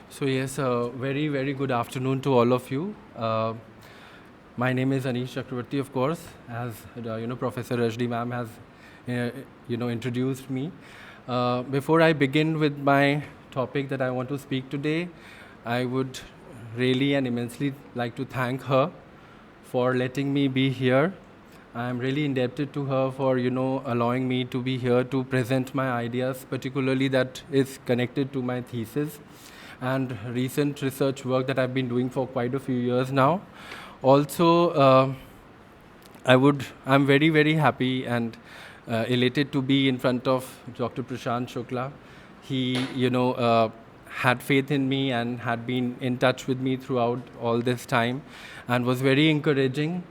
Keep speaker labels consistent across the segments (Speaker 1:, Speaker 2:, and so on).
Speaker 1: So yes, very, very good afternoon to all of you. My name is Anish Chakravarty, of course, as Professor Rajdi ma'am has introduced me. Before I begin with my topic that I want to speak today, I would really and immensely like to thank her for letting me be here. I'm really indebted to her for allowing me to be here to present my ideas, particularly that is connected to my thesis and recent research work that I've been doing for quite a few years now. Also, I'm very, very happy and elated to be in front of Dr. Prashant Shukla. He, had faith in me and had been in touch with me throughout all this time and was very encouraging.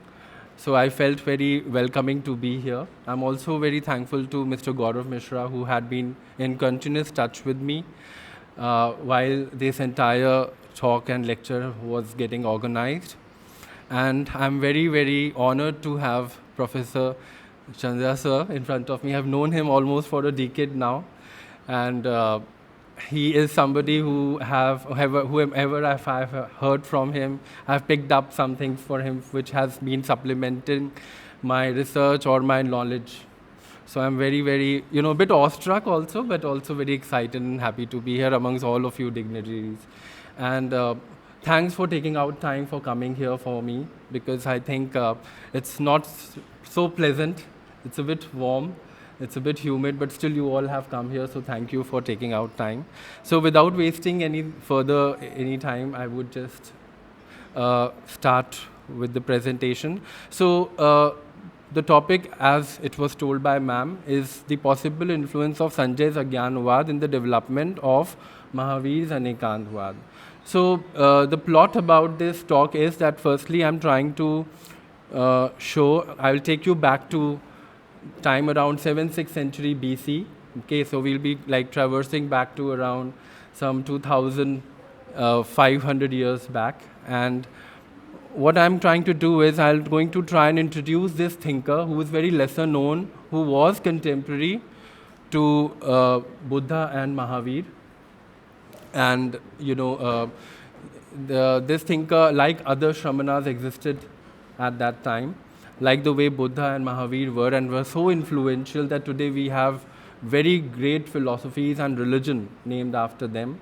Speaker 1: So I felt very welcoming to be here. I'm also very thankful to Mr. Gaurav Mishra, who had been in continuous touch with me while this entire talk and lecture was getting organized. And I'm very, very honored to have Professor Chandra sir in front of me. I've known him almost for a decade now. And he is somebody whoever I've heard from him, I've picked up some things for him which has been supplementing my research or my knowledge. So I'm very, very, a bit awestruck also, but also very excited and happy to be here amongst all of you dignitaries. And thanks for taking out time for coming here for me, because I think it's not so pleasant. It's a bit warm. It's a bit humid, but still you all have come here, so thank you for taking out time. So without wasting any time, I would just start with the presentation. So the topic, as it was told by ma'am, is the possible influence of Sañjaya's Ajñānavāda in the development of Mahāvīra's Anekāntavāda. So the plot about this talk is that firstly I'm trying to I will take you back to time around 7th, 6th century BC. Okay, so we'll be like traversing back to around some 2,500 years back. And what I'm trying to do is I'm going to try and introduce this thinker who is very lesser known, who was contemporary to Buddha and Mahāvīra. And this thinker, like other Śramanas, existed at that time, like the way Buddha and Mahāvīra were, and were so influential that today we have very great philosophies and religion named after them.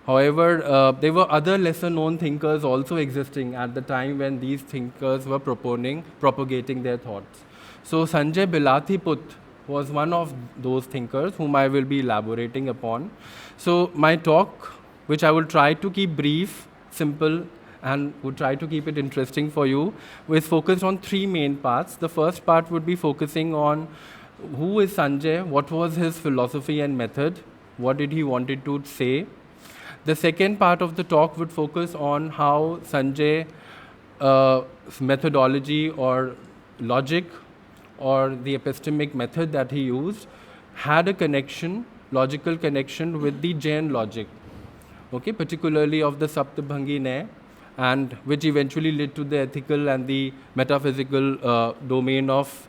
Speaker 1: However, there were other lesser known thinkers also existing at the time when these thinkers were propagating their thoughts. So Sañjaya Belaṭṭhiputta was one of those thinkers whom I will be elaborating upon. So my talk, which I will try to keep brief, simple, and would try to keep it interesting for you, is focused on three main parts. The first part would be focusing on who is Sañjaya, what was his philosophy and method, what did he wanted to say. The second part of the talk would focus on how Sañjaya's methodology or logic or the epistemic method that he used had a connection, logical connection with the Jain logic, okay, particularly of the Saptabhangi Nyaya, and which eventually led to the ethical and the metaphysical domain of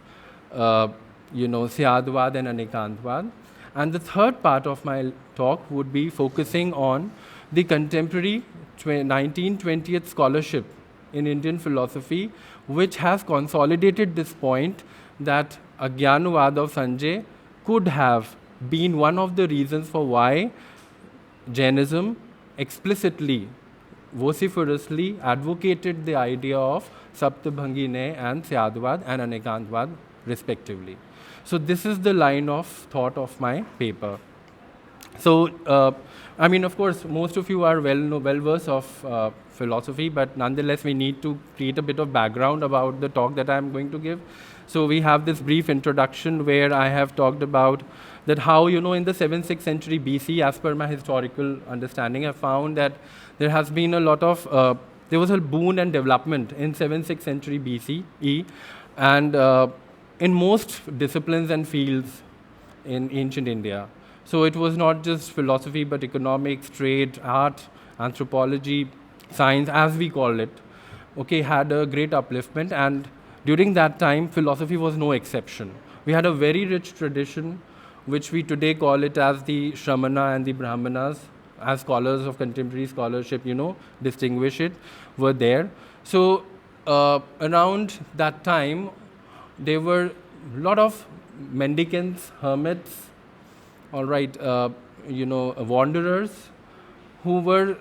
Speaker 1: Syadvāda and Anekāntavāda. And the third part of my talk would be focusing on the contemporary 19th-20th scholarship in Indian philosophy, which has consolidated this point that Ajñānavāda of Sañjaya could have been one of the reasons for why Jainism explicitly, vociferously advocated the idea of Saptabhangi Nyaya and Syadvāda and Anekāntavāda respectively. So this is the line of thought of my paper. So, I mean, of course, most of you are well-versed of philosophy, but nonetheless, we need to create a bit of background about the talk that I'm going to give. So we have this brief introduction where I have talked about that how, in the 7th, 6th century BC, as per my historical understanding, I found that there has been a lot of, there was a boom and development in 7th, 6th century BCE, and in most disciplines and fields in ancient India. So it was not just philosophy, but economics, trade, art, anthropology, science, as we call it, okay, had a great upliftment. And during that time, philosophy was no exception. We had a very rich tradition, which we today call it as the Śramana and the Brahmanas, as scholars of contemporary scholarship, distinguish it, were there. So around that time, there were a lot of mendicants, hermits, all right, wanderers who were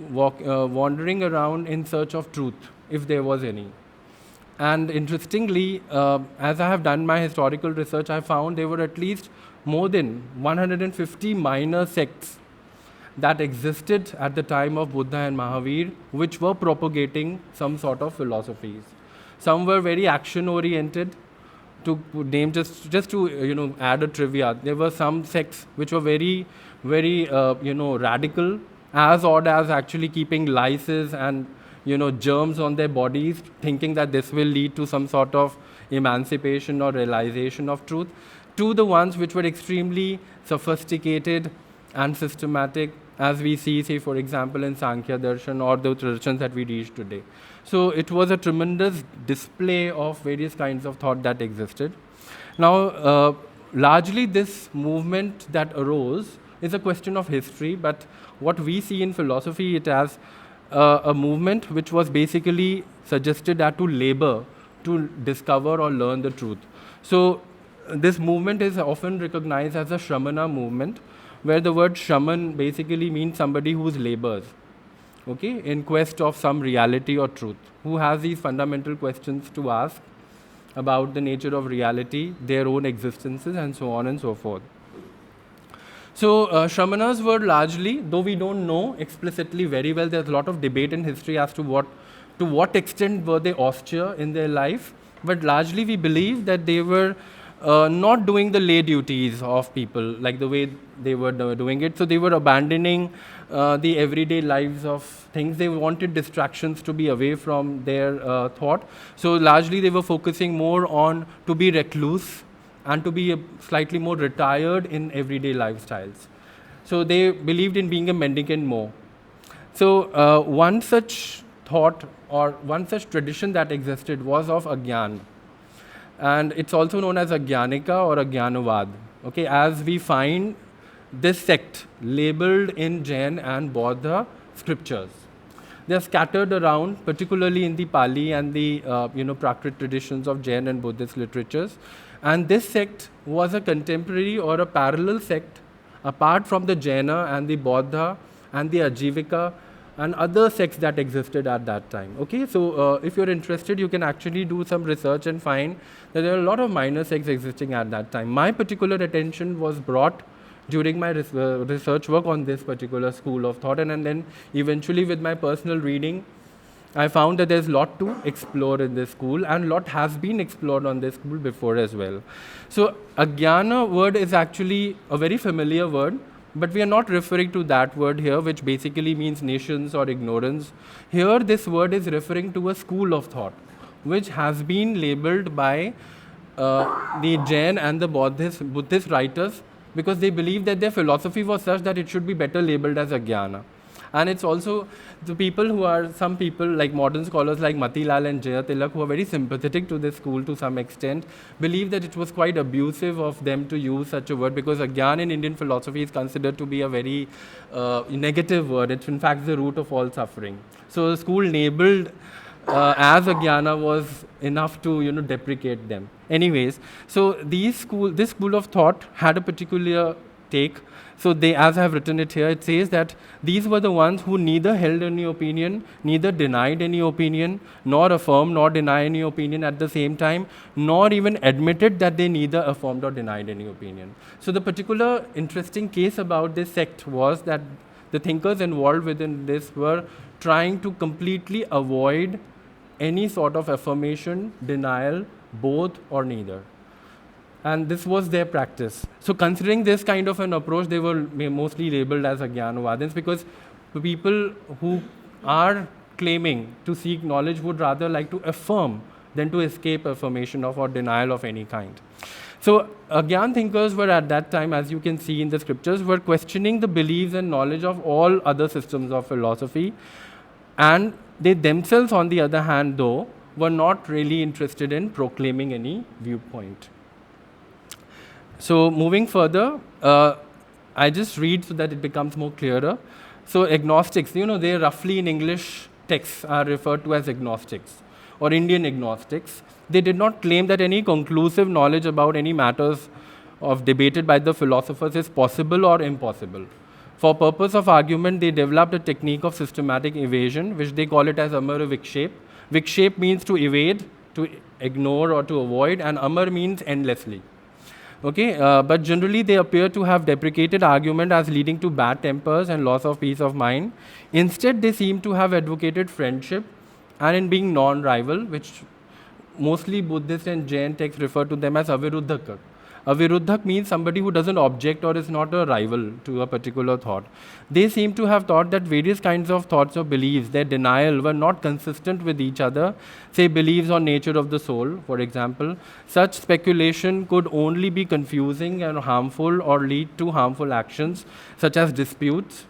Speaker 1: wandering around in search of truth, if there was any. And interestingly, as I have done my historical research, I found there were at least more than 150 minor sects that existed at the time of Buddha and Mahāvīra, which were propagating some sort of philosophies. Some were very action-oriented. To name just to add a trivia, there were some sects which were very, very radical, as odd as actually keeping lices and germs on their bodies, thinking that this will lead to some sort of emancipation or realization of truth, to the ones which were extremely sophisticated and systematic, as we see, say, for example, in Sankhya Darshan or the traditions that we reach today. So it was a tremendous display of various kinds of thought that existed. Now, largely this movement that arose is a question of history, but what we see in philosophy, it as a movement which was basically suggested to labor to discover or learn the truth. So this movement is often recognized as a Śramana movement, where the word Shaman basically means somebody who labors, okay, in quest of some reality or truth, who has these fundamental questions to ask about the nature of reality, their own existences, and so on and so forth. So Shramanas were largely, though we don't know explicitly very well, there's a lot of debate in history as to what extent were they austere in their life, but largely we believe that they were not doing the lay duties of people like the way they were doing it. So they were abandoning the everyday lives of things. They wanted distractions to be away from their thought. So largely they were focusing more on to be recluse and to be slightly more retired in everyday lifestyles. So they believed in being a mendicant more. So one such thought or one such tradition that existed was of Ajñān. And it's also known as Ajñānika or Ajñānavāda. Okay, as we find this sect labeled in Jain and Bauddha scriptures. They are scattered around, particularly in the Pali and the Prakrit traditions of Jain and Buddhist literatures. And this sect was a contemporary or a parallel sect apart from the Jaina and the Bauddha and the Ajivika and other sects that existed at that time. Okay, so if you're interested, you can actually do some research and find that there are a lot of minor sects existing at that time. My particular attention was brought during my research work on this particular school of thought, and then eventually with my personal reading, I found that there's a lot to explore in this school, and a lot has been explored on this school before as well. So Ajñāna word is actually a very familiar word, but we are not referring to that word here, which basically means nations or ignorance. Here this word is referring to a school of thought, which has been labeled by the Jain and the Buddhist writers, because they believe that their philosophy was such that it should be better labeled as Ajñāna. And it's also the people who are, some people like modern scholars like Matilal and Jayatilak, who are very sympathetic to this school to some extent, believe that it was quite abusive of them to use such a word, because Ajñān in Indian philosophy is considered to be a very negative word. It's in fact the root of all suffering. So the school labeled as Ajñāna was enough to deprecate them. Anyways, so this school of thought had a particular take. So they, as I have written it here, it says that these were the ones who neither held any opinion, neither denied any opinion, nor affirmed nor denied any opinion at the same time, nor even admitted that they neither affirmed or denied any opinion. So the particular interesting case about this sect was that the thinkers involved within this were trying to completely avoid any sort of affirmation, denial, both or neither. And this was their practice. So considering this kind of an approach, they were mostly labeled as Ajñānavādins, because the people who are claiming to seek knowledge would rather like to affirm than to escape affirmation of or denial of any kind. So Ajñān thinkers were at that time, as you can see in the scriptures, were questioning the beliefs and knowledge of all other systems of philosophy. And they themselves, on the other hand, though, were not really interested in proclaiming any viewpoint. So moving further, I just read so that it becomes more clearer. So agnostics, they roughly in English texts are referred to as agnostics or Indian agnostics. They did not claim that any conclusive knowledge about any matters of debated by the philosophers is possible or impossible. For purpose of argument, they developed a technique of systematic evasion, which they call it as Amar Viksheep. Viksheep means to evade, to ignore or to avoid, and Amar means endlessly. Okay, but generally they appear to have deprecated argument as leading to bad tempers and loss of peace of mind. Instead, they seem to have advocated friendship and in being non-rival, which mostly Buddhist and Jain texts refer to them as aviruddhak. Aviruddhak means somebody who doesn't object or is not a rival to a particular thought. They seem to have thought that various kinds of thoughts or beliefs, their denial, were not consistent with each other. Say beliefs on nature of the soul, for example. Such speculation could only be confusing and harmful or lead to harmful actions such as disputes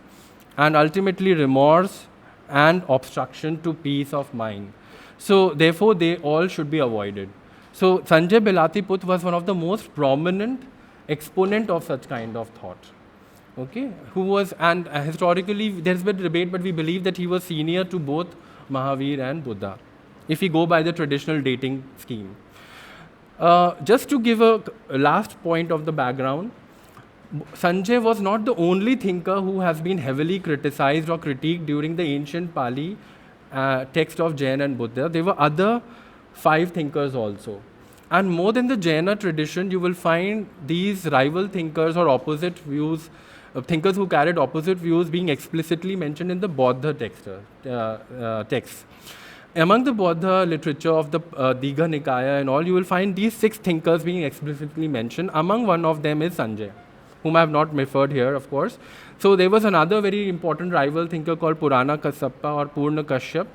Speaker 1: and ultimately remorse and obstruction to peace of mind. So therefore they all should be avoided. So Sañjaya Belaṭṭhiputta was one of the most prominent exponent of such kind of thought. Okay, who was, and historically there's been debate, but we believe that he was senior to both Mahāvīra and Buddha, if we go by the traditional dating scheme. Just to give a last point of the background, Sañjaya was not the only thinker who has been heavily criticized or critiqued during the ancient Pali text of Jain and Buddha. There were other 5 thinkers also. And more than the Jaina tradition, you will find these rival thinkers or opposite views, thinkers who carried opposite views being explicitly mentioned in the Bauddha texts. Among the Bauddha literature of the Digha Nikaya and all, you will find these 6 thinkers being explicitly mentioned. Among one of them is Sañjaya, whom I have not referred here, of course. So there was another very important rival thinker called Purana Kassapa or Purna Kashyap,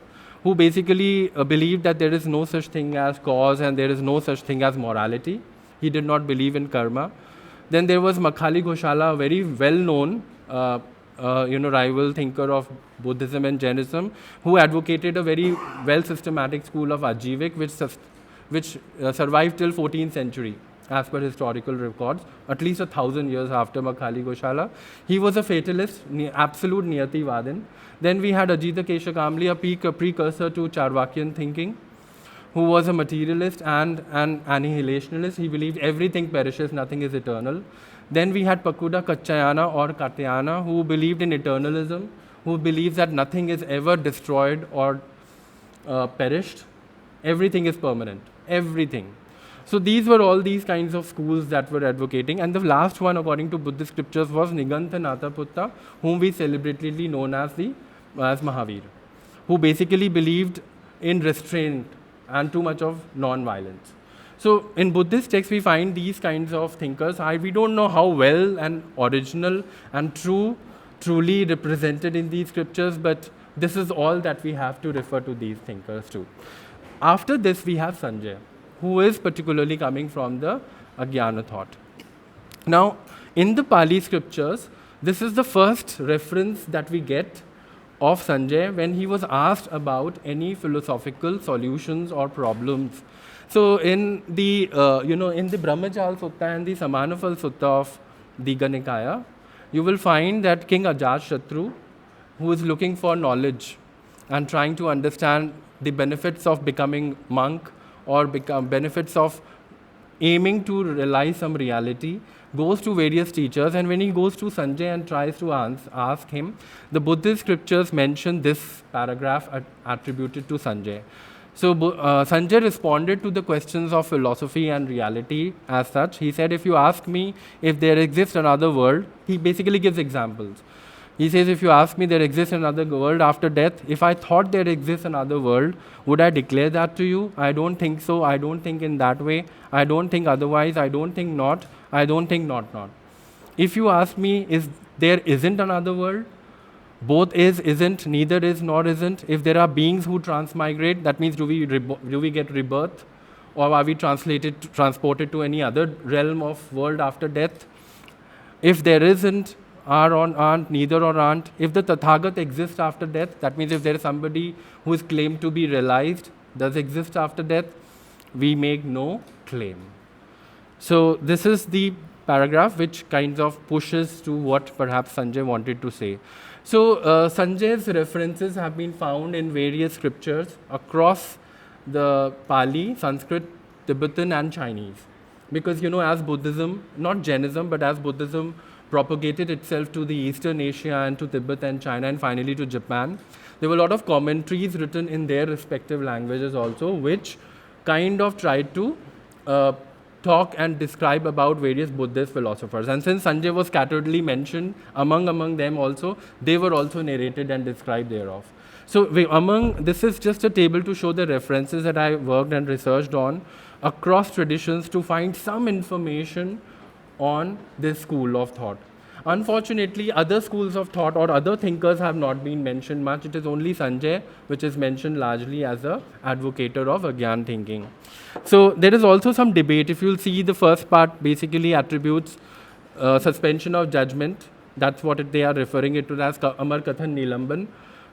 Speaker 1: who basically believed that there is no such thing as cause and there is no such thing as morality. He did not believe in karma. Then there was Makhali Goshala, a very well-known rival thinker of Buddhism and Jainism, who advocated a very well-systematic school of Ajivik, which survived till 14th century, as per historical records, at least 1,000 years after Makhali Goshala. He was a fatalist, absolute Niyativadan. Then we had Ajita Kesha Kamli, a precursor to Charvakyan thinking, who was a materialist and an annihilationist. He believed everything perishes, nothing is eternal. Then we had Pakuda Kachayana or Katyayana, who believed in eternalism, who believes that nothing is ever destroyed or perished. Everything is permanent, everything. So these were all these kinds of schools that were advocating. And the last one, according to Buddhist scriptures, was Anekāntavāda, whom we celebratedly known as Mahāvīra, who basically believed in restraint and too much of non-violence. So in Buddhist texts, we find these kinds of thinkers. We don't know how well and original and truly represented in these scriptures, but this is all that we have to refer to these thinkers to. After this, we have Sañjaya, who is particularly coming from the Ajñāna thought. Now, in the Pali scriptures, this is the first reference that we get of Sañjaya when he was asked about any philosophical solutions or problems. So in the Brahmajal Sutta and the Samanafal Sutta of Digha Nikaya, you will find that King Ajatashatru, who is looking for knowledge and trying to understand the benefits of becoming monk or benefits of aiming to realize some reality, goes to various teachers, and when he goes to Sañjaya and tries to ask him, the Buddhist scriptures mention this paragraph attributed to Sañjaya. So Sañjaya responded to the questions of philosophy and reality as such. He said, if you ask me if there exists another world, he basically gives examples. He says, if you ask me there exists another world after death, if I thought there exists another world, would I declare that to you? I don't think so. I don't think in that way. I don't think otherwise. I don't think not. I don't think not. If you ask me, is there isn't another world? Both is, isn't, neither is, nor isn't. If there are beings who transmigrate, that means do we get rebirth? Or are we transported to any other realm of world after death? If there isn't, are or aren't, neither or aren't. If the Tathagat exists after death, that means if there is somebody who is claimed to be realized, does exist after death, we make no claim. So this is the paragraph which kind of pushes to what perhaps Sañjaya wanted to say. So Sañjaya's references have been found in various scriptures across the Pali, Sanskrit, Tibetan and Chinese. Because as Buddhism, not Jainism, but as Buddhism propagated itself to the Eastern Asia and to Tibet and China and finally to Japan, there were a lot of commentaries written in their respective languages also, which kind of tried to talk and describe about various Buddhist philosophers. And since Sañjaya was scatteredly mentioned among them also, they were also narrated and described thereof. So this is just a table to show the references that I worked and researched on across traditions to find some information on this school of thought. Unfortunately, other schools of thought or other thinkers have not been mentioned much. It is only Sañjaya which is mentioned largely as an advocator of Ajñān thinking. So there is also some debate. If you'll see, the first part basically attributes suspension of judgment. That's what they are referring it to as Amar Kathan Nilamban,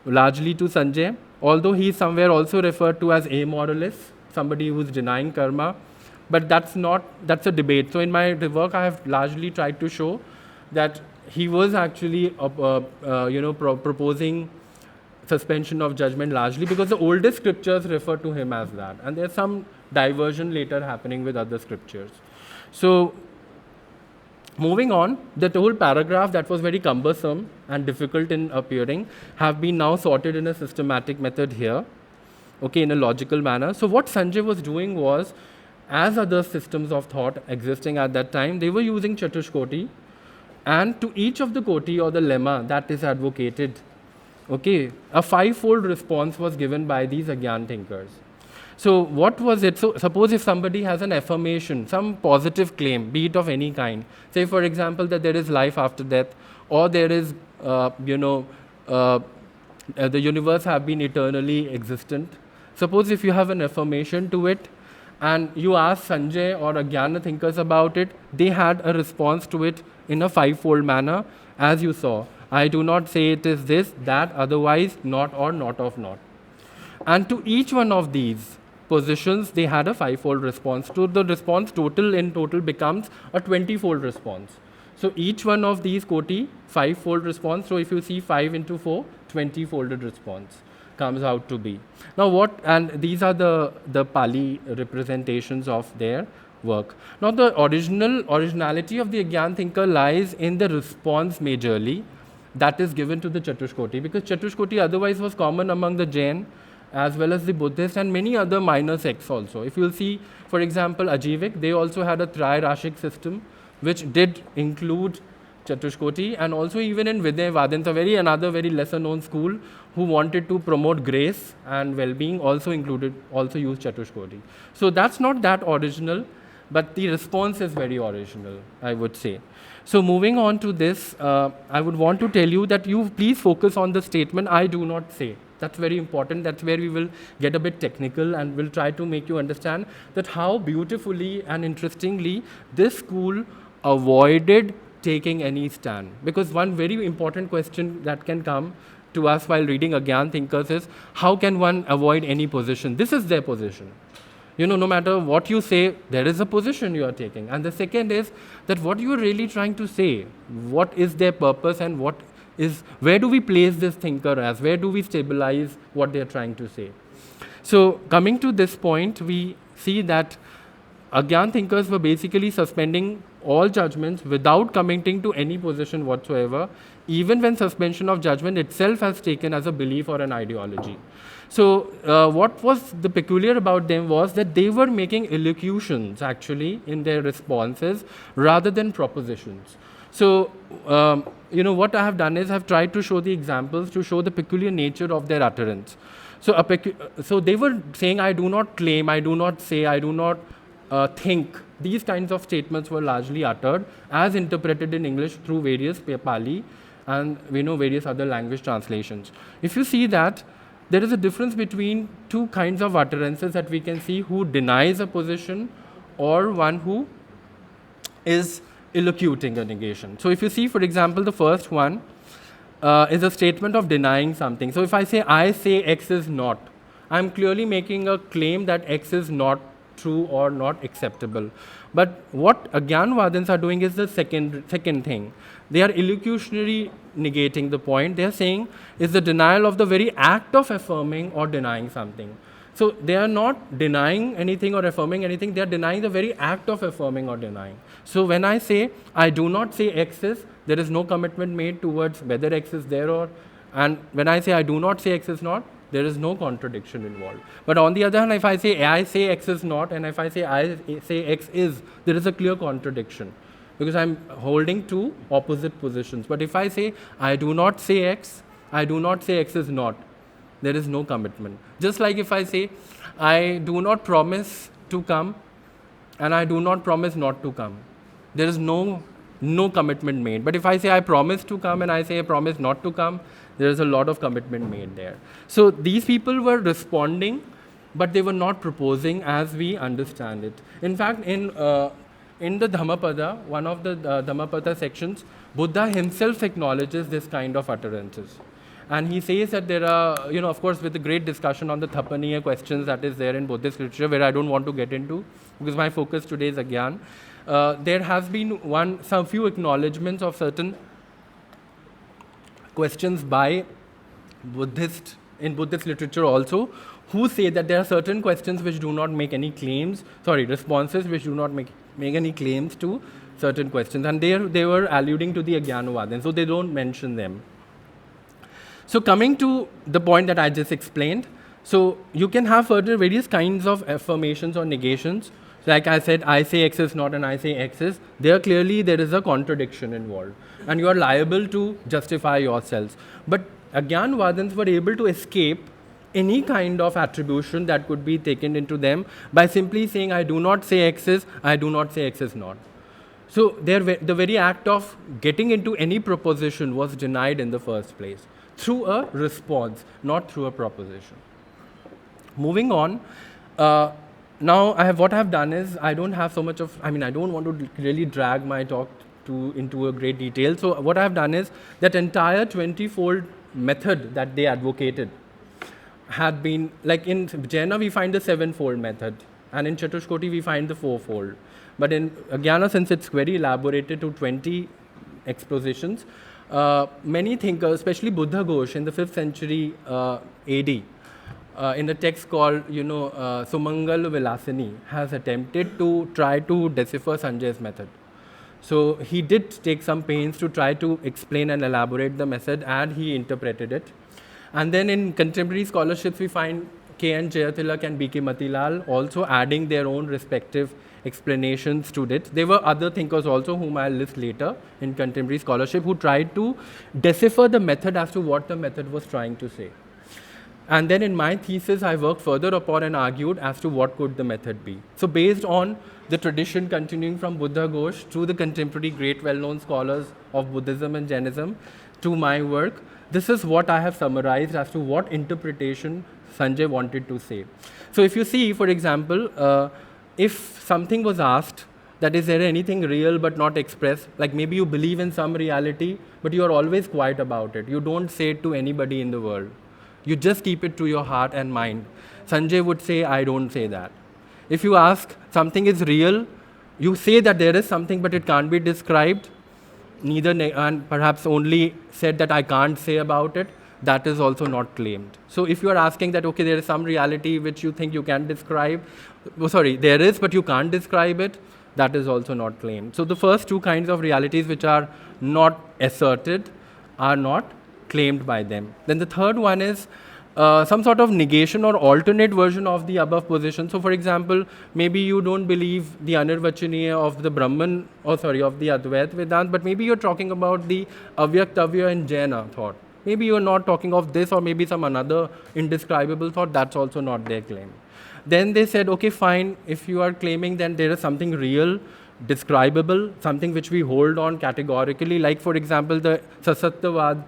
Speaker 1: largely to Sañjaya. Although he is somewhere also referred to as amoralist, somebody who is denying karma. But that's a debate. So in my work, I have largely tried to show that he was actually proposing suspension of judgment largely because the oldest scriptures refer to him as that. And there's some diversion later happening with other scriptures. So moving on, that whole paragraph that was very cumbersome and difficult in appearing have been now sorted in a systematic method here, okay, in a logical manner. So what Sañjaya was doing was, as other systems of thought existing at that time, they were using Chatushkoti, and to each of the koti or the lemma that is advocated, okay, a five-fold response was given by these Ajñān thinkers. So what was it? So suppose if somebody has an affirmation, some positive claim, be it of any kind, say for example that there is life after death, or there is, the universe have been eternally existent. Suppose if you have an affirmation to it, and you ask Sañjaya or Ajñāna thinkers about it, they had a response to it in a five-fold manner, as you saw. I do not say it is this, that, otherwise, not, or not of not. And to each one of these positions, they had a five-fold response. So the response in total becomes a 20-fold response. So each one of these koti, five-fold response. So if you see 5 into 4, 20-folded response comes out to be. Now and these are the Pali representations of their work. Now the originality of the Ajñān thinker lies in the response majorly that is given to the Chatushkoti, because Chatushkoti otherwise was common among the Jain as well as the Buddhist and many other minor sects also. If you'll see, for example, Ajivik, they also had a Trirashik system which did include Chatushkoti, and also even in Vedanta, another very lesser known school who wanted to promote grace and well-being also used Chatushkoti. So that's not that original, but the response is very original, I would say. So moving on to this, I would want to tell you that you please focus on the statement, I do not say. That's very important. That's where we will get a bit technical and we'll try to make you understand that how beautifully and interestingly this school avoided taking any stand. Because one very important question that can come to us while reading Ajñān thinkers is, how can one avoid any position? This is their position. No matter what you say, there is a position you are taking. And the second is that what you are really trying to say, what is their purpose and where do we place this thinker as? Where do we stabilize what they are trying to say? So coming to this point, we see that Ajñān thinkers were basically suspending all judgments without committing to any position whatsoever, even when suspension of judgment itself has taken as a belief or an ideology. So what was the peculiar about them was that they were making elocutions actually in their responses rather than propositions. So, what I have done is I've tried to show the examples to show the peculiar nature of their utterance. So they were saying, I do not claim, I do not say, I do not think. These kinds of statements were largely uttered as interpreted in English through various Pali and various other language translations. If you see that, there is a difference between two kinds of utterances that we can see, who denies a position or one who is elocuting a negation. So if you see, for example, the first one is a statement of denying something. So if I say X is not, I'm clearly making a claim that X is not true or not acceptable. But what Ajñānavādins are doing is the second thing. They are elocutionary negating the point. They're saying is the denial of the very act of affirming or denying something. So they are not denying anything or affirming anything, they are denying the very act of affirming or denying. So when I say, I do not say X is, there is no commitment made towards whether X is there or, and when I say I do not say X is not, there is no contradiction involved. But on the other hand, if I say X is not, and if I say X is, there is a clear contradiction, because I'm holding two opposite positions. But if I say I do not say X, I do not say X is not, there is no commitment. Just like if I say I do not promise to come and I do not promise not to come, there is no commitment made. But if I say I promise to come and I say I promise not to come, there is a lot of commitment made there. So these people were responding, but they were not proposing as we understand it. In fact, in the Dhammapada, one of the Dhammapada sections, Buddha himself acknowledges this kind of utterances. And he says that there are, of course, with the great discussion on the Thapaniya questions that is there in Buddhist literature, where I don't want to get into, because my focus today is Ajñān. There has been some few acknowledgements of certain questions by Buddhist, in Buddhist literature also, who say that there are certain questions which do not make any claims, responses which do not make any claims to certain questions. And they were alluding to the Ajñānavāda, and so they don't mention them. So coming to the point that I just explained, so you can have further various kinds of affirmations or negations. Like I said, I say X is not and I say X is. There is a contradiction involved. And you are liable to justify yourselves. But Ajñānavādins were able to escape any kind of attribution that could be taken into them by simply saying, I do not say X is, I do not say X is not. So the very act of getting into any proposition was denied in the first place, through a response, not through a proposition. Moving on, now what I have done is, I don't have so much of, I don't want to really drag my talk into a great detail. So what I have done is, that entire 20-fold method that they advocated had been, like in Jaina we find the 7-fold method, and in Chatushkoti we find the 4-fold. But in Ajnana, since it's very elaborated to 20 expositions, many thinkers, especially Buddha Ghosh in the 5th century AD, in a text called, Sumangal Vilasini, has attempted to try to decipher Sanjay's method. So he did take some pains to try to explain and elaborate the method, and he interpreted it. And then in contemporary scholarships, we find K.N. Jayatilak and B.K. Matilal also adding their own respective explanations to it. There were other thinkers also, whom I'll list later in contemporary scholarship, who tried to decipher the method as to what the method was trying to say. And then in my thesis, I worked further upon and argued as to what could the method be. So based on the tradition continuing from Buddha Ghosh through the contemporary great well-known scholars of Buddhism and Jainism to my work, this is what I have summarized as to what interpretation Sanjay wanted to say. So if you see, for example, if something was asked, that is there anything real but not expressed, like maybe you believe in some reality, but you are always quiet about it. You don't say it to anybody in the world. You just keep it to your heart and mind. Sanjay would say, I don't say that. If you ask, something is real, you say that there is something but it can't be described, and perhaps only said that I can't say about it, that is also not claimed. So if you are asking that, okay, there is some reality which you think you can describe, there is but you can't describe it, that is also not claimed. So the first two kinds of realities which are not asserted are not claimed by them. Then the third one is some sort of negation or alternate version of the above position. So for example, maybe you don't believe the Anirvachaniya of the Brahman, of the Advaita Vedanta, but maybe you're talking about the Avyaktavya and Jaina thought. Maybe you're not talking of this, or maybe some another indescribable thought, that's also not their claim. Then they said, okay, fine, if you are claiming then there is something real, describable, something which we hold on categorically, like for example, the Sasatyavad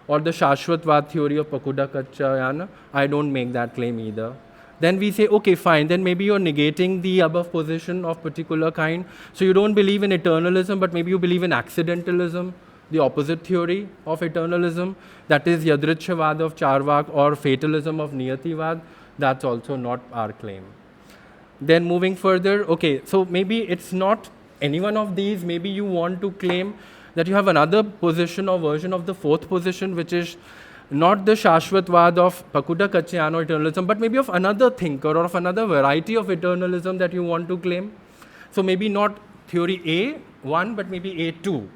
Speaker 1: or the Shashvatvad theory of Pakuda Kachayana, I don't make that claim either. Then we say, okay, fine, then maybe you're negating the above position of particular kind. So you don't believe in eternalism, but maybe you believe in accidentalism, the opposite theory of eternalism, that is Yadrichyavad of Charvak or fatalism of Niyativad. That's also not our claim. Then moving further, okay, so maybe it's not any one of these. Maybe you want to claim that you have another position or version of the fourth position, which is not the Shashvatvāda of Pakuta Kaccayana eternalism, but maybe of another thinker or of another variety of eternalism that you want to claim. So maybe not theory A1, but maybe A2.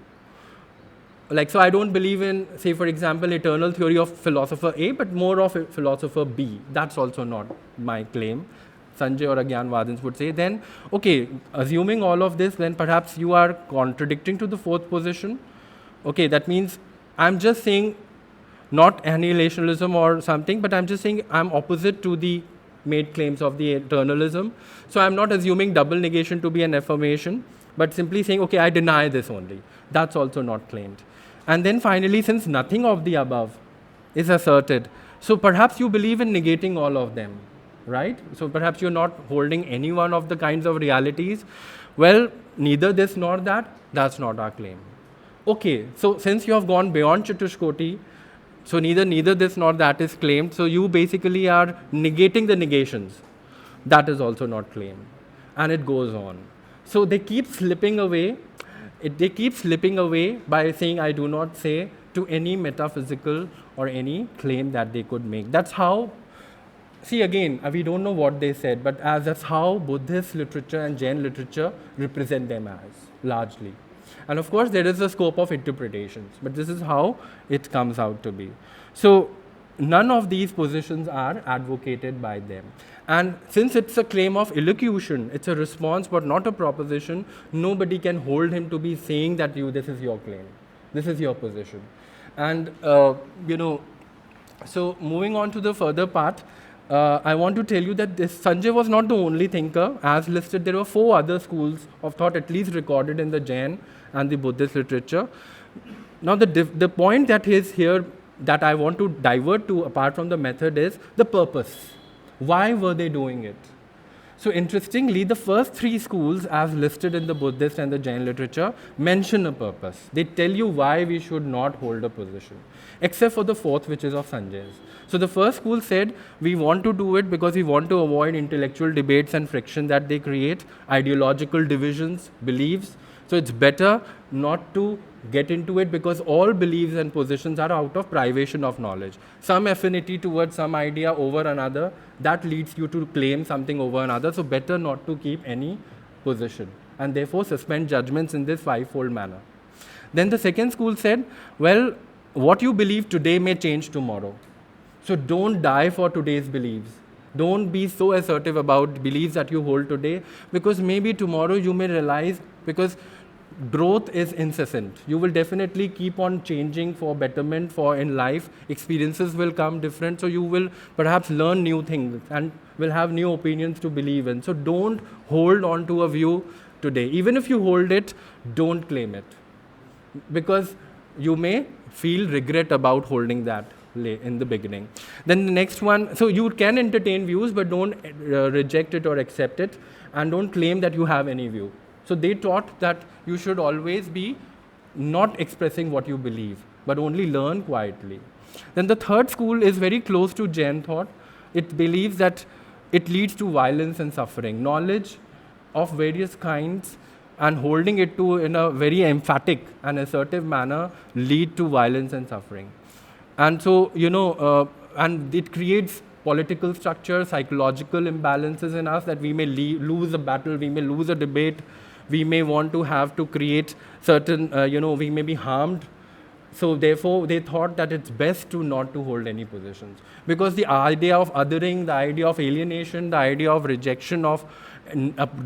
Speaker 1: Like, so I don't believe in, say, for example, eternal theory of philosopher A, but more of philosopher B. That's also not my claim. Sañjaya or Ajñānavādins would say. Then, okay, assuming all of this, then perhaps you are contradicting to the fourth position. Okay, that means I'm just saying not annihilationism or something, but I'm just saying I'm opposite to the made claims of the eternalism. So I'm not assuming double negation to be an affirmation, but simply saying, okay, I deny this only. That's also not claimed. And then finally, since nothing of the above is asserted, so perhaps you believe in negating all of them, right? So perhaps you're not holding any one of the kinds of realities. Well, neither this nor that, that's not our claim. Okay, so since you have gone beyond Chatushkoti, so neither this nor that is claimed, so you basically are negating the negations. That is also not claimed. And it goes on. So they keep slipping away. They keep slipping away by saying, I do not say, to any metaphysical or any claim that they could make. That's how, see again, we don't know what they said, but that's how Buddhist literature and Jain literature represent them as, largely. And of course, there is a scope of interpretations, but this is how it comes out to be. So none of these positions are advocated by them. And since it's a claim of elocution, it's a response but not a proposition, nobody can hold him to be saying that this is your claim, this is your position. And, so moving on to the further part, I want to tell you that this Sañjaya was not the only thinker. As listed, there were 4 other schools of thought, at least recorded in the Jain and the Buddhist literature. Now, the point that is here that I want to divert to, apart from the method, is the purpose. Why were they doing it? So interestingly, the first 3 schools, as listed in the Buddhist and the Jain literature, mention a purpose. They tell you why we should not hold a position, except for the 4th, which is of Sañjaya's. So the first school said, we want to do it because we want to avoid intellectual debates and friction that they create, ideological divisions, beliefs. So it's better not to get into it because all beliefs and positions are out of privation of knowledge. Some affinity towards some idea over another, that leads you to claim something over another. So better not to keep any position and therefore suspend judgments in this 5-fold manner. Then the second school said, well, what you believe today may change tomorrow. So don't die for today's beliefs. Don't be so assertive about beliefs that you hold today, because maybe tomorrow you may realize, because growth is incessant. You will definitely keep on changing for betterment, for in life. Experiences will come different, so you will perhaps learn new things and will have new opinions to believe in. So don't hold on to a view today. Even if you hold it, don't claim it, because you may feel regret about holding that in the beginning. Then the next one, so you can entertain views, but don't reject it or accept it, and don't claim that you have any view. So they taught that you should always be not expressing what you believe, but only learn quietly. Then the third school is very close to Jain thought. It believes that it leads to violence and suffering. Knowledge of various kinds and holding it to in a very emphatic and assertive manner lead to violence and suffering. And so, and it creates political structure, psychological imbalances in us, that we may lose a battle, we may lose a debate, we may want to have to create certain, we may be harmed. So therefore, they thought that it's best to not to hold any positions. Because the idea of othering, the idea of alienation, the idea of rejection of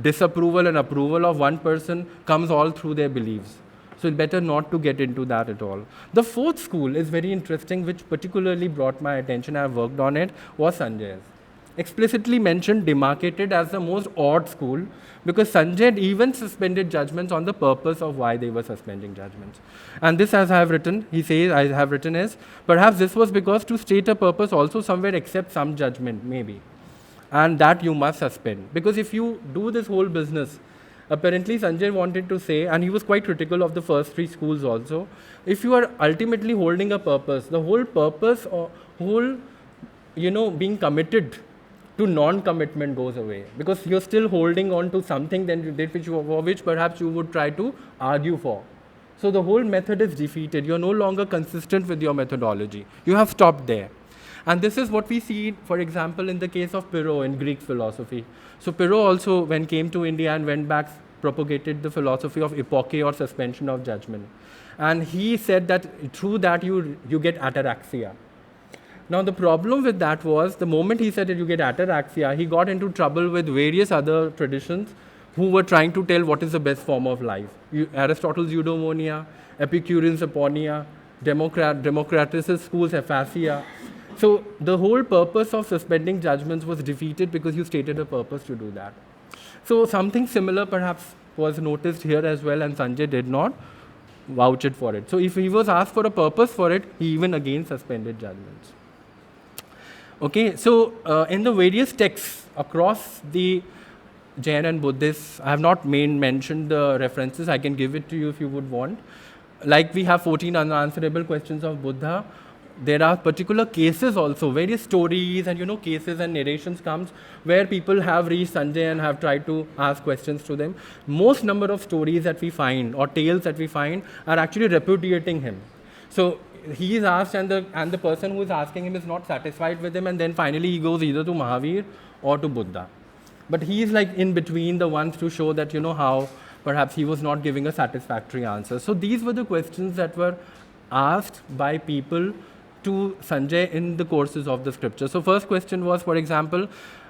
Speaker 1: disapproval and approval of one person comes all through their beliefs. So it's better not to get into that at all. The fourth school is very interesting, which particularly brought my attention, I've worked on it, was Sañjaya's. Explicitly mentioned, demarcated as the most odd school, because Sañjaya even suspended judgments on the purpose of why they were suspending judgments. And this, as I have written, he says, I have written is, perhaps this was because to state a purpose also somewhere accept some judgment, maybe. And that you must suspend. Because if you do this whole business, apparently Sañjaya wanted to say, and he was quite critical of the first 3 schools also, if you are ultimately holding a purpose, the whole purpose or being committed to non-commitment goes away, because you're still holding on to something for which perhaps you would try to argue for. So the whole method is defeated. You're no longer consistent with your methodology. You have stopped there. And this is what we see, for example, in the case of Pyrrho in Greek philosophy. So Pyrrho also, when came to India and went back, propagated the philosophy of epoche or suspension of judgment. And he said that through that you get ataraxia. Now the problem with that was, the moment he said that you get ataraxia, he got into trouble with various other traditions who were trying to tell what is the best form of life. Aristotle's eudaimonia, Epicurean's aponia, Democritus's school's aphasia. So the whole purpose of suspending judgments was defeated because you stated a purpose to do that. So something similar perhaps was noticed here as well, and Sañjaya did not vouch it for it. So if he was asked for a purpose for it, he even again suspended judgments. Okay, so in the various texts across the Jain and Buddhists, I have not mentioned the references. I can give it to you if you would want. Like we have 14 unanswerable questions of Buddha. There are particular cases also, various stories and cases and narrations comes where people have reached Sañjaya and have tried to ask questions to them. Most number of stories that we find or tales that we find are actually repudiating him. So he is asked and the person who is asking him is not satisfied with him, and then finally he goes either to Mahāvīra or to Buddha. But he is like in between the ones to show that how perhaps he was not giving a satisfactory answer. So these were the questions that were asked by people to Sañjaya in the courses of the scripture. So first question was, for example,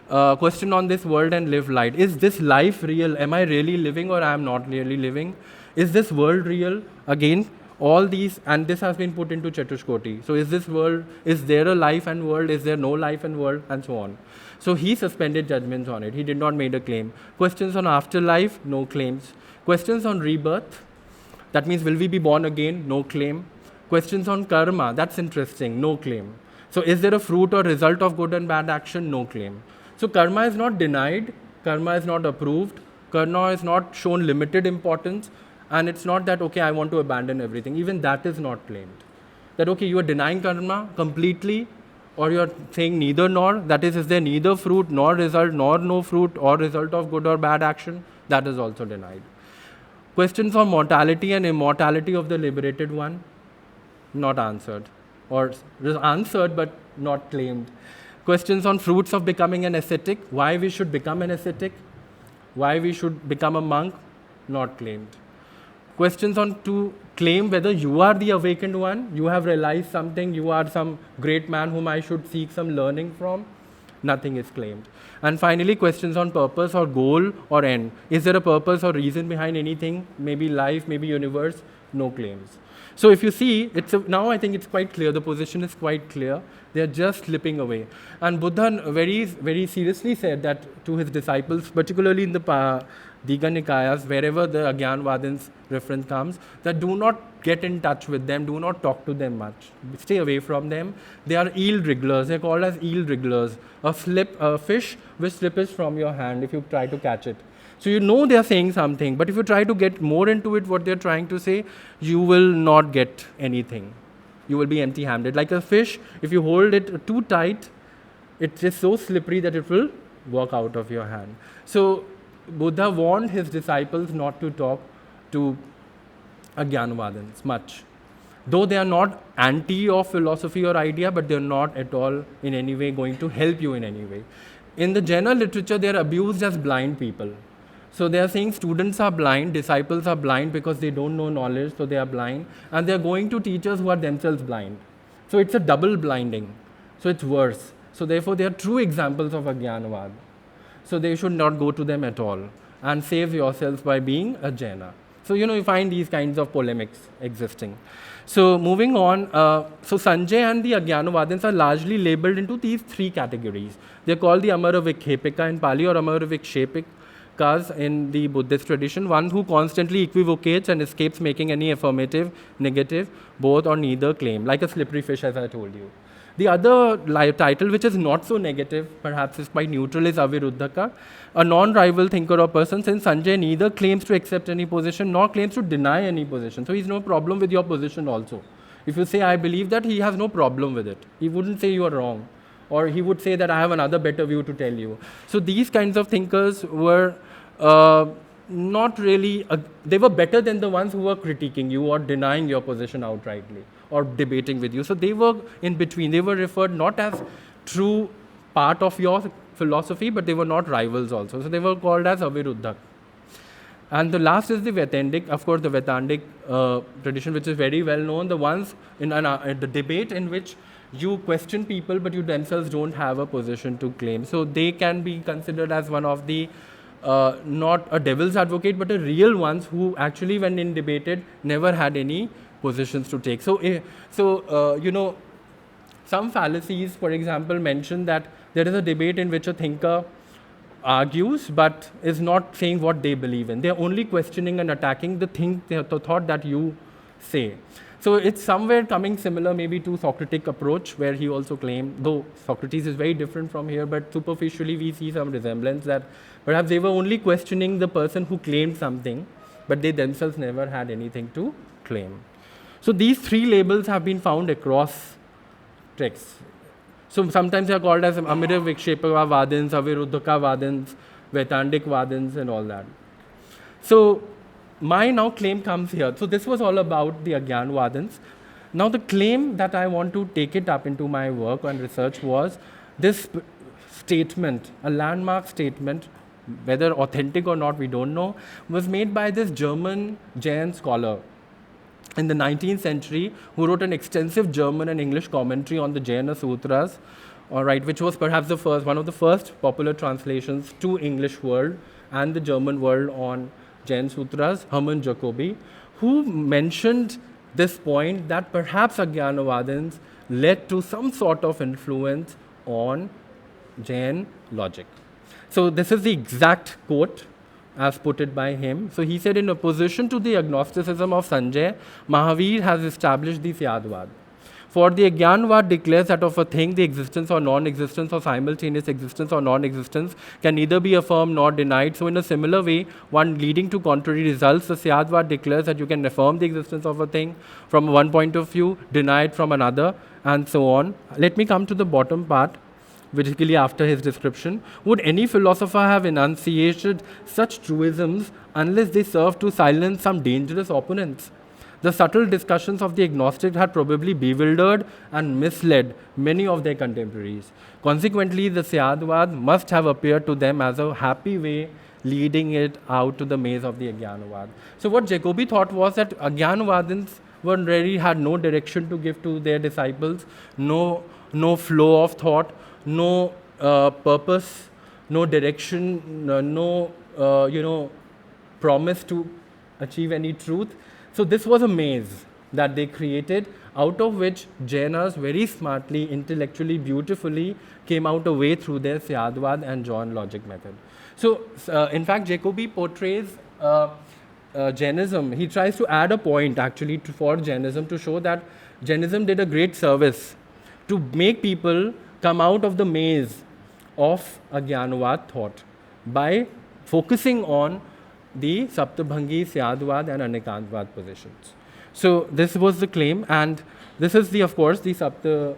Speaker 1: question on this world and live light. Is this life real? Am I really living or I am not really living? Is this world real? Again, all these, and this has been put into Chatushkoti. So is there a life and world? Is there no life and world? And so on. So he suspended judgments on it. He did not make a claim. Questions on afterlife, no claims. Questions on rebirth, that means will we be born again? No claim. Questions on karma, that's interesting, no claim. So is there a fruit or result of good and bad action? No claim. So karma is not denied, karma is not approved, karma is not shown limited importance, and it's not that, okay, I want to abandon everything. Even that is not claimed. That, okay, you are denying karma completely, or you are saying neither nor, that is there neither fruit nor result, nor no fruit or result of good or bad action? That is also denied. Questions on mortality and immortality of the liberated one, not answered, or answered but not claimed. Questions on fruits of becoming an ascetic, why we should become an ascetic, why we should become a monk, not claimed. Questions on to claim whether you are the awakened one, you have realized something, you are some great man whom I should seek some learning from, nothing is claimed. And finally, questions on purpose or goal or end. Is there a purpose or reason behind anything? Maybe life, maybe universe, no claims. So if you see, now I think it's quite clear, the position is quite clear. They are just slipping away. And Buddha very, very seriously said that to his disciples, particularly in the Digha Nikayas, wherever the Ajñānavādins reference comes, that do not get in touch with them, do not talk to them much. Stay away from them. They are eel wrigglers. They're called as eel wrigglers. A fish which slips from your hand if you try to catch it. So they are saying something, but if you try to get more into it, what they're trying to say, you will not get anything. You will be empty-handed. Like a fish, if you hold it too tight, it's just so slippery that it will walk out of your hand. So Buddha warned his disciples not to talk to Ajñānavādins much. Though they are not anti of philosophy or idea, but they're not at all in any way going to help you in any way. In the Jaina literature, they're abused as blind people. So they are saying students are blind, disciples are blind because they don't know knowledge, so they are blind. And they are going to teachers who are themselves blind. So it's a double blinding. So it's worse. So therefore, they are true examples of Ajñānavāda. So they should not go to them at all. And save yourselves by being a Jaina. So, you find these kinds of polemics existing. So moving on, so Sañjaya and the Ajñānavādins are largely labeled into these three categories. They're called the Amaravikhepika in Pali or Amaravikshepikas in the Buddhist tradition, one who constantly equivocates and escapes making any affirmative, negative, both or neither claim, like a slippery fish as I told you. The other title, which is not so negative, perhaps is quite neutral, is Aviruddhaka, a non-rival thinker or person, since Sañjaya neither claims to accept any position nor claims to deny any position. So he's no problem with your position also. If you say, I believe that, he has no problem with it. He wouldn't say you are wrong. Or he would say that I have another better view to tell you. So these kinds of thinkers were not really, they were better than the ones who were critiquing you or denying your position outrightly or debating with you. So they were in between. They were referred not as true part of your philosophy, but they were not rivals also. So they were called as aviruddhak. And the last is the Vedantic, of course, the Vedantic tradition, which is very well known, the ones in the debate in which you question people, but you themselves don't have a position to claim. So they can be considered as one of the, not a devil's advocate, but a real ones who actually, when in debated, never had any positions to take. So, you know, some fallacies, for example, mention that there is a debate in which a thinker argues but is not saying what they believe in. They are only questioning and attacking the thought that you say. So it's somewhere coming similar maybe to Socratic approach, where he also claimed, though Socrates is very different from here, but superficially we see some resemblance, that perhaps they were only questioning the person who claimed something, but they themselves never had anything to claim. So these three labels have been found across texts. So sometimes they are called as Amira Vikshepaka Vadins, Aviruddhaka Vadins, Vedantic Vadins, and all that. So my now claim comes here. So this was all about the Ajñānavādins. Now the claim that I want to take it up into my work and research was this statement, a landmark statement, whether authentic or not, we don't know, was made by this German Jain scholar in the 19th century, who wrote an extensive German and English commentary on the Jaina Sutras, all right, which was perhaps the first, one of the first popular translations to English world and the German world on Jain Sutras, Hermann Jacobi, who mentioned this point that perhaps Ajñānavādins led to some sort of influence on Jain logic. So this is the exact quote as put it by him. So he said, in opposition to the agnosticism of Sañjaya, Mahāvīra has established the Syadvāda. For the Ajñānavāda declares that of a thing, the existence or non-existence or simultaneous existence or non-existence can neither be affirmed nor denied. So in a similar way, one leading to contrary results, the Syadvāda declares that you can affirm the existence of a thing from one point of view, deny it from another, and so on. Let me come to the bottom part, particularly after his description. Would any philosopher have enunciated such truisms unless they serve to silence some dangerous opponents? The subtle discussions of the agnostic had probably bewildered and misled many of their contemporaries. Consequently, the Syadvāda must have appeared to them as a happy way leading it out to the maze of the Ajñānavāda. So what Jacobi thought was that Ajñānavādins really had no direction to give to their disciples, no flow of thought, no purpose, no direction, no promise to achieve any truth. So this was a maze that they created, out of which Jainas very smartly, intellectually, beautifully came out a way through their Syadvāda and John logic method. So in fact, Jacobi portrays Jainism. He tries to add a point actually for Jainism to show that Jainism did a great service to make people come out of the maze of Ajñānavāda thought by focusing on the Saptabhangi, Syadvāda and Anekāntavāda positions. So this was the claim, and this is of course the Saptabhangi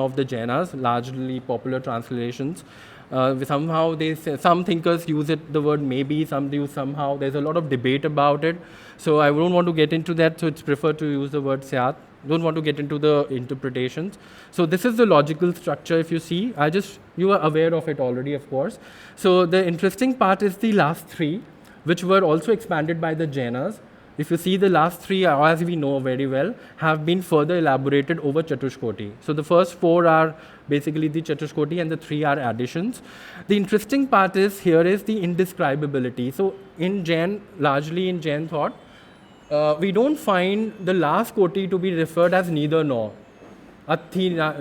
Speaker 1: of the Jainas, largely popular translations. Somehow some thinkers use the word maybe, some use somehow. There's a lot of debate about it. So I don't want to get into that, so it's preferred to use the word Syat. Don't want to get into the interpretations. So this is the logical structure, if you see. You are aware of it already, of course. So the interesting part is the last three, which were also expanded by the Jainas. If you see, the last three, as we know very well, have been further elaborated over Chatushkoti. So the first four are basically the Chatushkoti and the three are additions. The interesting part is here is the indescribability. So in Jain, largely in Jain thought, we don't find the last koti to be referred as neither nor. Athi, na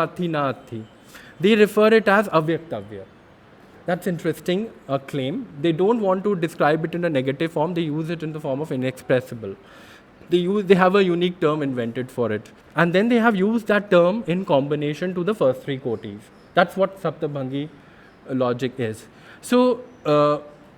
Speaker 1: athi, na athi. They refer it as avyaktavya. That's interesting, a claim. They don't want to describe it in a negative form. They use it in the form of inexpressible. They have a unique term invented for it. And then they have used that term in combination to the first three kotis. That's what Saptabhangi logic is. So,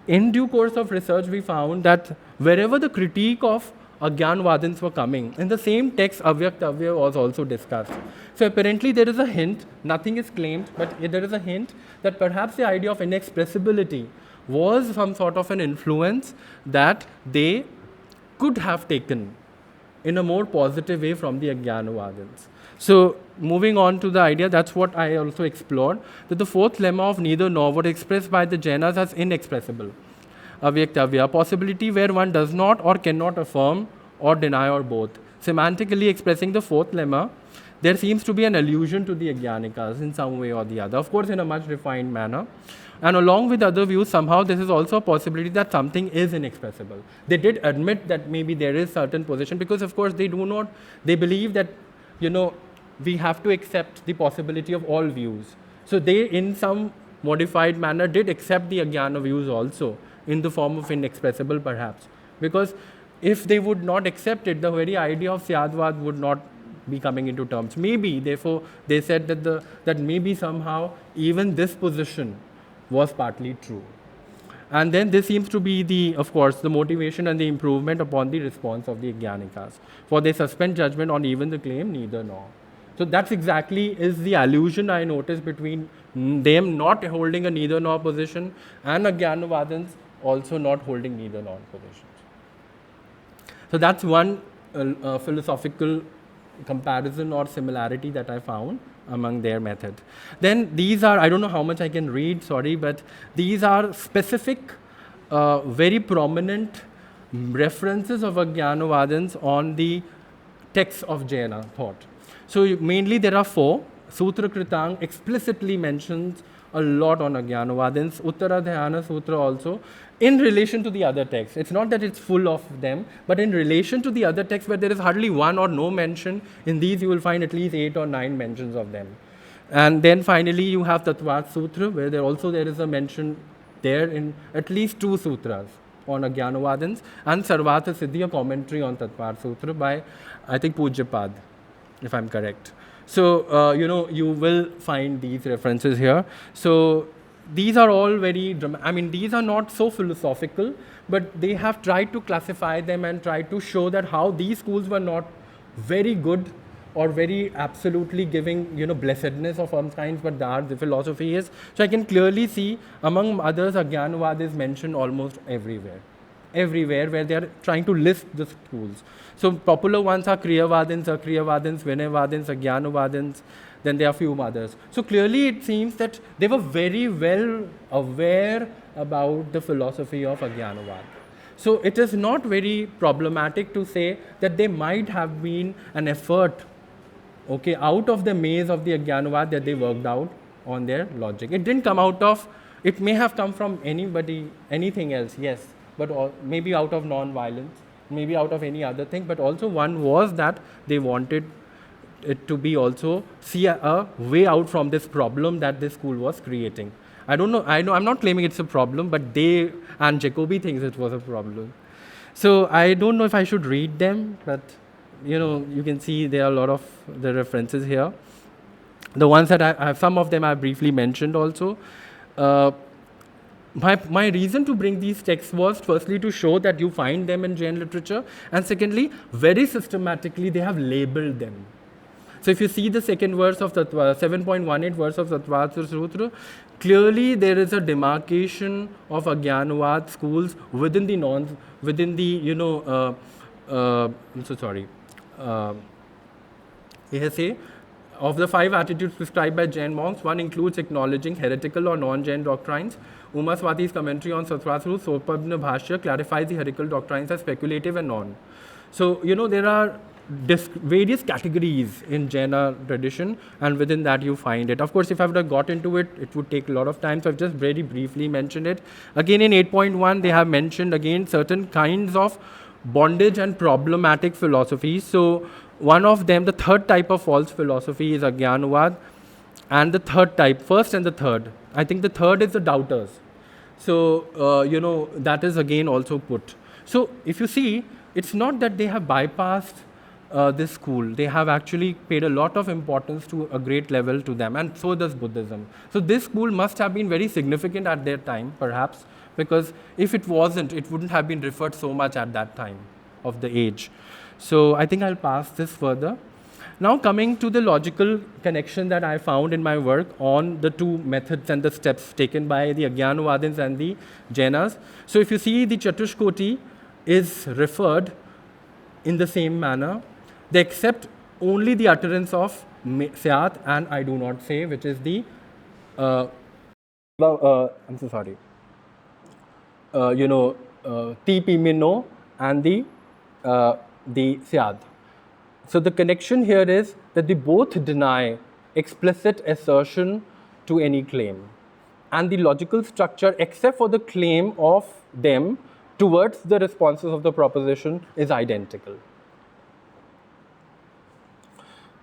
Speaker 1: in due course of research, we found that wherever the critique of Ajñānavādins were coming, in the same text, Avyaktavya was also discussed. So apparently there is a hint, nothing is claimed, but there is a hint that perhaps the idea of inexpressibility was some sort of an influence that they could have taken in a more positive way from the Ajñānavādins. So moving on to the idea, that's what I also explored, that the fourth lemma of neither nor was expressed by the Jainas as inexpressible. Avyaktavya, a possibility where one does not or cannot affirm or deny or both. Semantically expressing the fourth lemma, there seems to be an allusion to the Ajñānikas in some way or the other, of course in a much refined manner. And along with other views, somehow this is also a possibility that something is inexpressible. They did admit that maybe there is certain position, because of course they believe that, we have to accept the possibility of all views. So they, in some modified manner, did accept the Ajñāna views also, in the form of inexpressible perhaps. Because if they would not accept it, the very idea of Syadvad would not be coming into terms. Maybe, therefore, they said that maybe somehow even this position was partly true. And then this seems to be of course, the motivation and the improvement upon the response of the Ajñānikas. For they suspend judgment on even the claim neither nor. So that's exactly is the allusion I noticed between them not holding a neither nor position and Ajñānavādins also not holding neither nor positions. So that's one philosophical comparison or similarity that I found among their method. Then these are, I don't know how much I can read, sorry, but these are specific, very prominent references of Ajñānavādins on the texts of Jaina thought. So mainly there are 4. Sutra Kritang explicitly mentions a lot on Ajñānavādins, Uttaradhyana Sutra also, in relation to the other texts. It's not that it's full of them, but in relation to the other texts where there is hardly one or no mention, in these you will find at least 8 or 9 mentions of them. And then finally you have Tattvat Sutra, where there is a mention there in at least 2 sutras on Ajñānavādins, and Sarvata Siddhi, a commentary on Tattvat Sutra by, I think, Pujyapad, if I'm correct. So, you will find these references here. So, these are all very, these are not so philosophical, but they have tried to classify them and tried to show that how these schools were not very good or very absolutely giving, blessedness of some kinds, but the philosophy is. So, I can clearly see, among others, Ajñānavāda is mentioned almost everywhere where they are trying to list the schools. So popular ones are Kriyavadins, Akriyavadins, Vinayavadins, Ajñānavādins, then there are a few others. So clearly it seems that they were very well aware about the philosophy of Ajñānavāda. So it is not very problematic to say that there might have been an effort, out of the maze of the Ajñānavāda that they worked out on their logic. It didn't come out of, it may have come from anything else, yes, but maybe out of non-violence, maybe out of any other thing, but also one was that they wanted it to be also see a way out from this problem that this school was creating. I know I'm not claiming it's a problem, but they and Jacobi thinks it was a problem. So I don't know if I should read them, but you can see there are a lot of the references here. The ones that I have, some of them I briefly mentioned also. My reason to bring these texts was firstly to show that you find them in Jain literature, and secondly, very systematically they have labeled them. So if you see the second verse of 7.18 verse of Tattvat Sutra, clearly there is a demarcation of Ajñānavāda schools within the of the 5 attitudes prescribed by Jain monks, one includes acknowledging heretical or non-Jain doctrines. Uma Swati's commentary on Tattvat Sutra, Sopabna Bhashya, clarifies the heretical doctrines as speculative and non. So, there are various categories in Jaina tradition, and within that you find it. Of course, if I would have got into it, it would take a lot of time, so I've just very briefly mentioned it. Again, in 8.1, they have mentioned again certain kinds of bondage and problematic philosophies. So, one of them, the third type of false philosophy is Ajñānavāda, and the third type, first and the third. I think the third is the doubters. So, that is again also put. So, if you see, it's not that they have bypassed this school. They have actually paid a lot of importance to a great level to them, and so does Buddhism. So, this school must have been very significant at their time, perhaps, because if it wasn't, it wouldn't have been referred so much at that time of the age. So, I think I'll pass this further. Now coming to the logical connection that I found in my work on the two methods and the steps taken by the Ajñānavādins and the Jainas. So if you see, the Chatushkoti is referred in the same manner. They accept only the utterance of Syat and I do not say, which is the I'm so sorry. Ti Pimino and the Syad. So the connection here is that they both deny explicit assertion to any claim. And the logical structure, except for the claim of them towards the responses of the proposition, is identical.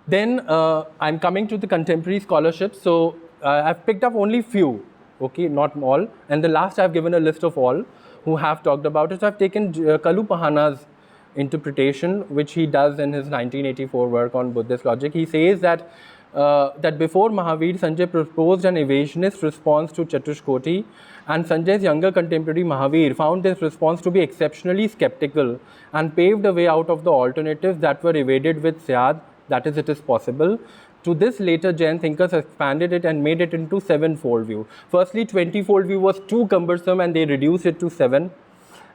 Speaker 1: Then I'm coming to the contemporary scholarship. So I've picked up only few, okay, not all. And the last I've given a list of all who have talked about it. So I've taken Kalu Pahana's interpretation, which he does in his 1984 work on Buddhist logic. He says that that before Mahāvīra, Sañjaya proposed an evasionist response to Chatushkoti, and Sañjaya's younger contemporary Mahāvīra found this response to be exceptionally skeptical and paved a way out of the alternatives that were evaded with Syad, that is, it is possible. To this, later Jain thinkers expanded it and made it into seven-fold view. Firstly, 20-fold view was too cumbersome and they reduced it to 7.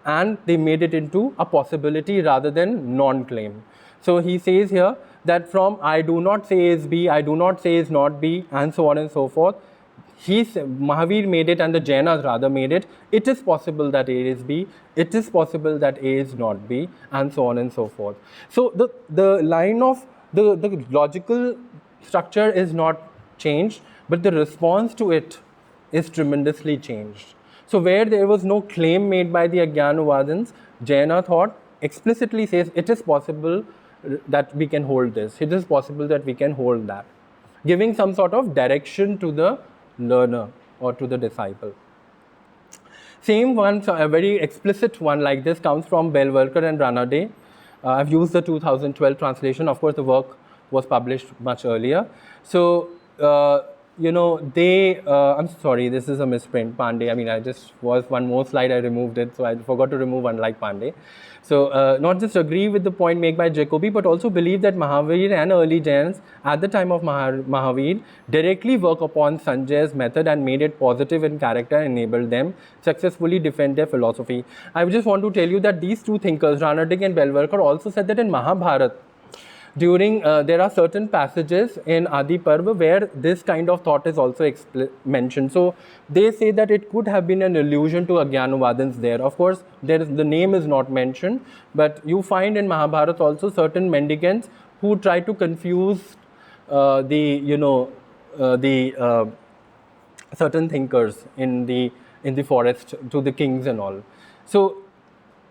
Speaker 1: And they made it into a possibility rather than non-claim. So he says here that from I do not say is B, I do not say is not B, and so on and so forth, Mahāvīra made it and the Jainas rather made it. It is possible that A is B, it is possible that A is not B, and so on and so forth. So the line of the logical structure is not changed, but the response to it is tremendously changed. So where there was no claim made by the Ajñānavādins, Jaina thought explicitly says it is possible that we can hold this, it is possible that we can hold that, giving some sort of direction to the learner or to the disciple. Same one, a very explicit one like this comes from Belwalkar and Ranade. I've used the 2012 translation. Of course, the work was published much earlier. So, I'm sorry, this is a misprint, Pandey. I mean, I just was one more slide, I removed it, so I forgot to remove unlike Pandey. So, not just agree with the point made by Jacobi, but also believe that Mahāvīra and early Jains at the time of Mahāvīra directly work upon Sañjaya's method and made it positive in character and enabled them successfully defend their philosophy. I just want to tell you that these two thinkers, Ranade and Belwalkar, also said that in Mahābharata, there are certain passages in Adi Parva where this kind of thought is also mentioned. So they say that it could have been an allusion to Ajñānavādins there. Of course, the name is not mentioned, but you find in Mahābharata also certain mendicants who try to confuse certain thinkers in the forest to the kings and all. So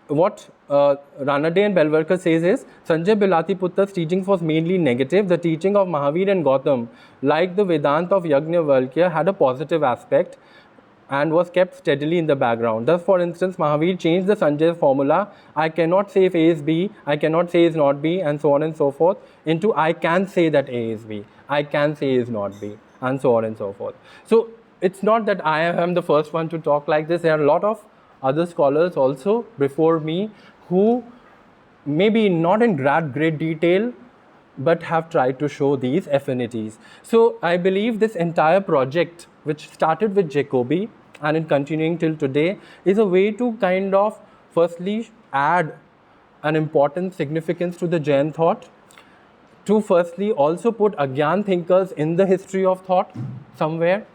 Speaker 1: what Ranade and Belwalkar says is, Sañjaya Belaṭṭhiputta's teachings was mainly negative. The teaching of Mahāvīra and Gautam, like the Vedanta of Yajnavalkya, had a positive aspect and was kept steadily in the background. Thus, for instance, Mahāvīra changed the Sañjaya formula, I cannot say if A is B, I cannot say is not B, and so on and so forth, into I can say that A is B, I can say is not B, and so on and so forth. So it's not that I am the first one to talk like this. There are a lot of other scholars also before me who maybe not in great detail but have tried to show these affinities. So I believe this entire project, which started with Jacobi and is continuing till today, is a way to kind of firstly add an important significance to the Jain thought, to firstly also put Ajñān thinkers in the history of thought somewhere.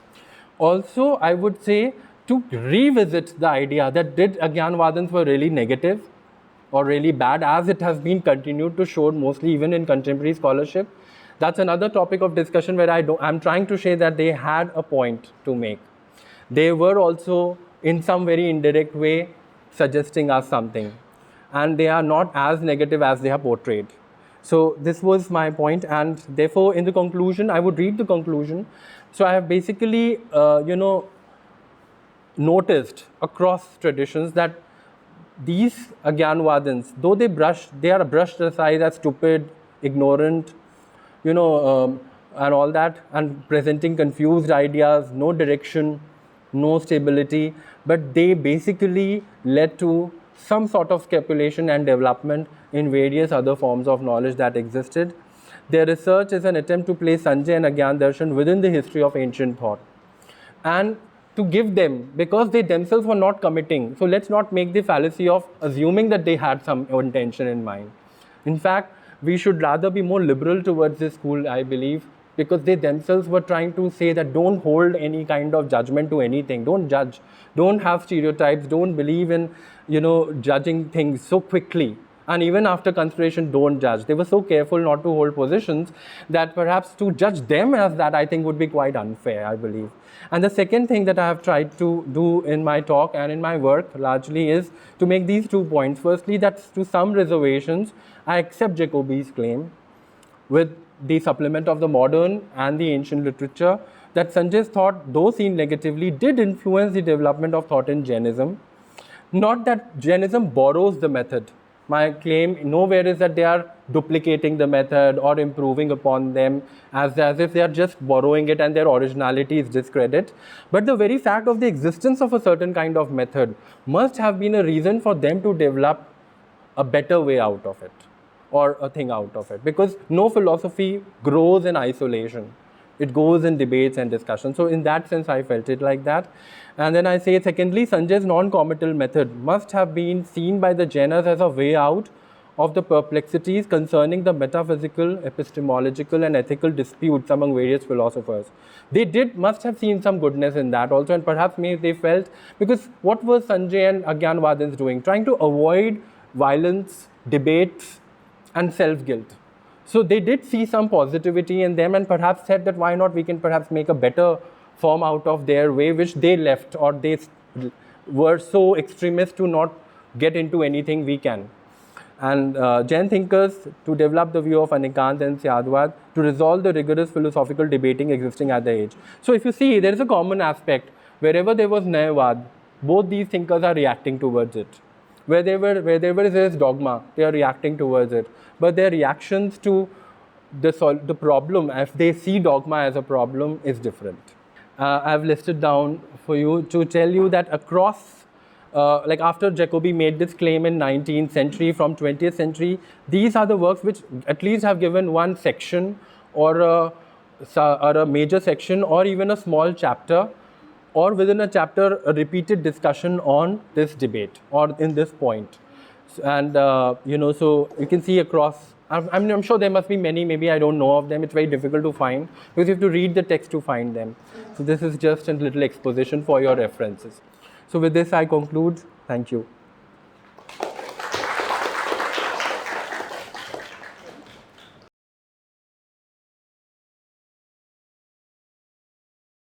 Speaker 1: Also, I would say to revisit the idea that did Ajñānavādins were really negative or really bad, as it has been continued to show mostly even in contemporary scholarship. That's another topic of discussion where I'm trying to say that they had a point to make. They were also in some very indirect way suggesting us something, and they are not as negative as they are portrayed. So this was my point, and therefore in the conclusion, I would read the conclusion. So I have basically, noticed across traditions that these Ajñānavādins, though they are brushed aside as stupid, ignorant, and all that, and presenting confused ideas, no direction, no stability, but they basically led to some sort of speculation and development in various other forms of knowledge that existed. Their research is an attempt to place Sañjaya and Ajñān Darshan within the history of ancient thought. And to give them, because they themselves were not committing, so let's not make the fallacy of assuming that they had some intention in mind. In fact, we should rather be more liberal towards this school, I believe, because they themselves were trying to say that don't hold any kind of judgment to anything, don't judge, don't have stereotypes, don't believe in, judging things so quickly. And even after consideration, don't judge. They were so careful not to hold positions that perhaps to judge them as that, I think, would be quite unfair, I believe. And the second thing that I have tried to do in my talk and in my work largely is to make these 2 points. Firstly, that to some reservations, I accept Jacobi's claim with the supplement of the modern and the ancient literature that Sañjaya's thought, though seen negatively, did influence the development of thought in Jainism. Not that Jainism borrows the method. My claim nowhere is that they are duplicating the method or improving upon them as if they are just borrowing it and their originality is discredited. But the very fact of the existence of a certain kind of method must have been a reason for them to develop a better way out of it or a thing out of it. Because no philosophy grows in isolation. It goes in debates and discussions. So in that sense, I felt it like that. And then I say, secondly, Sañjaya's non-committal method must have been seen by the Jainas as a way out of the perplexities concerning the metaphysical, epistemological, and ethical disputes among various philosophers. They must have seen some goodness in that also, and perhaps maybe they felt, because what was Sañjaya and Ajñānavādins doing? Trying to avoid violence, debates, and self-guilt. So they did see some positivity in them and perhaps said that why not we can perhaps make a better form out of their way which they left, or they were so extremist to not get into anything we can. And Jain thinkers to develop the view of Anekāntavāda and Śramana to resolve the rigorous philosophical debating existing at the age. So if you see, there is a common aspect. Wherever there was Nyayavad, both these thinkers are reacting towards it. Wherever there is dogma, they are reacting towards it. But their reactions to the problem, if they see dogma as a problem, is different. I have listed down for you to tell you that across, like after Jacobi made this claim in 19th century, from 20th century, these are the works which at least have given one section or a major section or even a small chapter, or within a chapter, a repeated discussion on this debate or in this point. And, so you can see across, I'm sure there must be many, maybe I don't know of them. It's very difficult to find because you have to read the text to find them. So this is just a little exposition for your references. So with this, I conclude. Thank you.